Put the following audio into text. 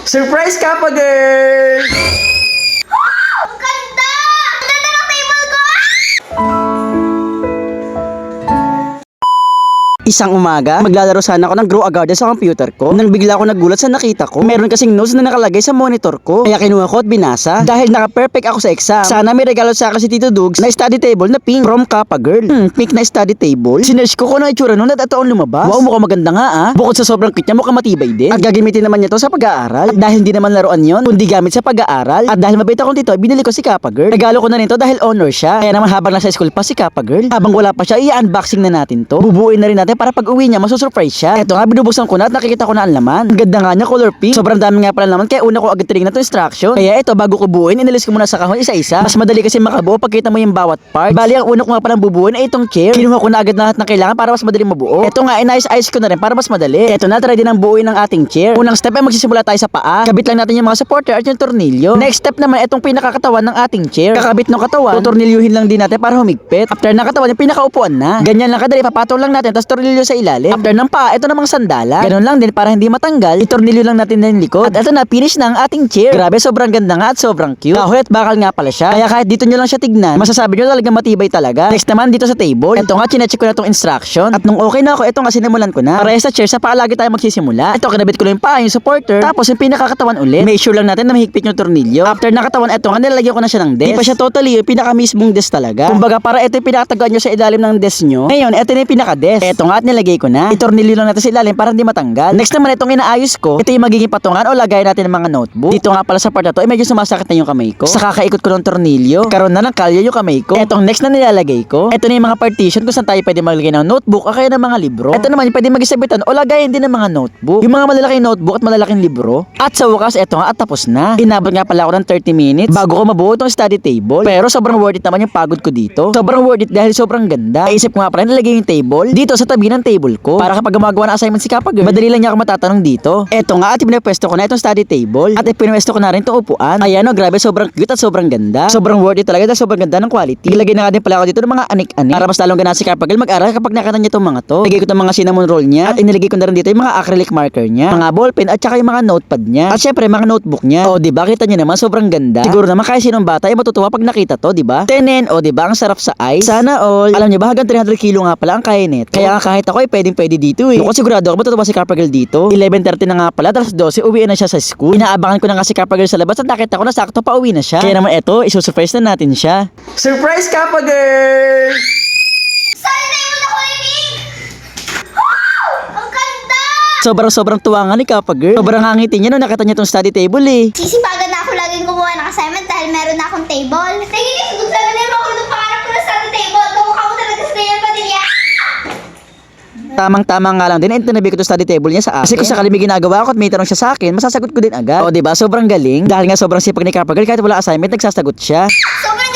Surprise ka pa, girl! Ang ganda! Ang ganda ng table ko! Isang umaga, maglalaro sana ako ng Grow a Garden sa computer ko. Nang bigla ako nagulat sa nakita ko, meron kasing notes na nakalagay sa monitor ko. Kaya kinuha ko at binasa. Dahil naka-perfect ako sa exam. Sana may regalo sa akin si Tito Dugs na study table na pink from Kappa Girl. Pink na study table. Sinerge ko kung ano itsura nun at ito ang lumabas. Wow, mukhang maganda nga ah. Bukod sa sobrang cute niya, mukhang matibay din. At gagamitin naman niya to sa pag-aaral. At dahil hindi naman laruan yon, kundi gamit sa pag-aaral. At dahil mabait akong tito, binili ko si Kappa Girl. Regalo ko na rin to dahil honor siya. Kaya naman habang nasa school pa si Kappa Girl, habang wala pa siya, i-unboxing na natin to. Bubuuin na rin natin para pag uwi niya, masusurprise siya. Eto nga, binubuksan ko na at nakikita ko na ang laman. Ang ganda nga niya, color pink. Sobrang dami nga pala laman, kaya una ko agad tinignan to instruction. Kaya ito, bago ko buuin, inalis ko muna sa kahon isa-isa. Mas madali kasi makabuo pag kita mo yung bawat part. Bali, ang una ko nga palang bubuuin ay itong chair. Kinuha ko na agad na lahat ng kailangan para mas madali mabuo. Eto nga, inayos-ayos ko na rin para mas madali. Eto na, try din ang buuin ng ating chair. Unang step ay magsisimula tayo sa paa. Kabit lang natin yung mga supporter at yung tornilyo. Next step naman, itong pinakakatawan ng ating chair. Kakabit ng katawan, tutornilyuhin lang din natin para humigpit. After ng katawan, yung pinakaupuan na. Ganyan lang kadali, papatong lang natin, tapos tornilyo sa ilalim. After ng paa, ito namang sandala. Ganun lang din para hindi matanggal. Itornilyo lang natin ng likod. At ito na, finish na ang ating chair. Grabe, sobrang ganda nga at sobrang cute. Kahoy at bakal nga pala siya. Kaya kahit dito nyo lang siya tignan, masasabi nyo talaga matibay talaga. Next naman dito sa table. Ito nga, chinecheck ko na itong instruction. At nung okay na ako, ito nga sinimulan ko na. Para sa chair, sa paa lagi tayo magsisimula. Ito, kinabit ko lang yung paa, yung supporter. Tapos yung pinakakatawan ulit. Make sure lang natin na mahigpit yung tornilyo. After nakatawan, ito nga, nilalagyan ko na siya ng desk. Di pa siya totally yung pinaka mismong desk talaga. Kumbaga, para ito yung pinakatagaan nyo sa ilalim ng desk nyo. Ngayon, ito na yung pinaka-desk. Ito nga, at nilagay ko na. Itornilyo lang natin sa ilalim para hindi matanggal. Next naman itong inaayos ko, ito yung magiging patungan o lagay natin ng mga notebook. Dito nga pala sa part na to, medyo sumasakit na yung kamay ko. Sa kakaikot ko ng tornilyo, karon na ng kalyo yung kamay ko. Etong next na nilalagay ko, ito na yung mga partition kung saan tayo pwede maglagay ng notebook o kaya ng mga libro. Ito naman yung pwede mag-isabitan o lagayin din ng mga notebook. Yung mga malalaking notebook at malalaking libro. At sa wakas, ito nga at tapos na. Inabot nga pala ako ng 30 minutes bago ko mabuo itong study table. Pero sobrang worth it naman yung pagod ko dito. Sobrang worth it dahil sobrang ganda. Naisip ko nga pala nilagay yung table dito sa tabi ng table ko para kapag gumagawa ng assignment si Kappa Girl, madali lang niya ako matatanong dito. Eto nga at pinapwesto ko na itong study table at pinapwesto ko na rin itong upuan. Ayan o, grabe, sobrang cute at sobrang ganda. Sobrang worth it talaga dahil sobrang ganda ng quality. Ilagay na nga din pala ako dito ng mga anik-anik para mas lalong gana si Kappa Girl mag-aral kapag nakita niya itong mga to. Ilagay ko itong mga cinnamon roll niya at inilagay ko na rin dito yung mga acrylic marker niya, mga ballpen at saka yung mga notepad niya. At syempre mga notebook niya. O diba, kita niyo naman sobrang ganda. Siguro naman kaya sinong bata ay matutuwa pag nakita to, diba? 10 o diba, ang sarap sa eyes. Sana all. Alam niyo ba, hanggang 300 kilo nga pala ang kaya nito. Kaya nga kahit ako ay pwedeng-pwede dito eh. Ako sigurado ako matutuwa si Kappa Girl dito. 11:30 na nga pala, tapos 12 uwi na siya sa school. Inaabangan ko na nga si Kappa Girl sa labas at nakita ko na sakto pa uwi na siya. Kaya naman eto, isusurprise na natin siya. Surprise, Kappa Girl! Study table na kulay pink! Wow! Ang ganda! Sobrang tuwa nga ni Kappa Girl. Sobrang hangiti niya nung nakita niya tong study table eh. Sisipagan na ako laging gumawa ng assignment dahil meron na akong table. Thank you, good sabi na ako nung pangarap ko na study table. Kamukha ko talaga sa Dayan Padilla. Tamang-tama nga lang din na tinabi ko to study table niya sa akin. Kasi kung sakali may ginagawa ako at may tanong siya sa akin, masasagot ko din agad. O diba, sobrang galing. Dahil nga sobrang sipag ni Kappa Girl, kahit wala assignment, nagsasagot siya. Sobrang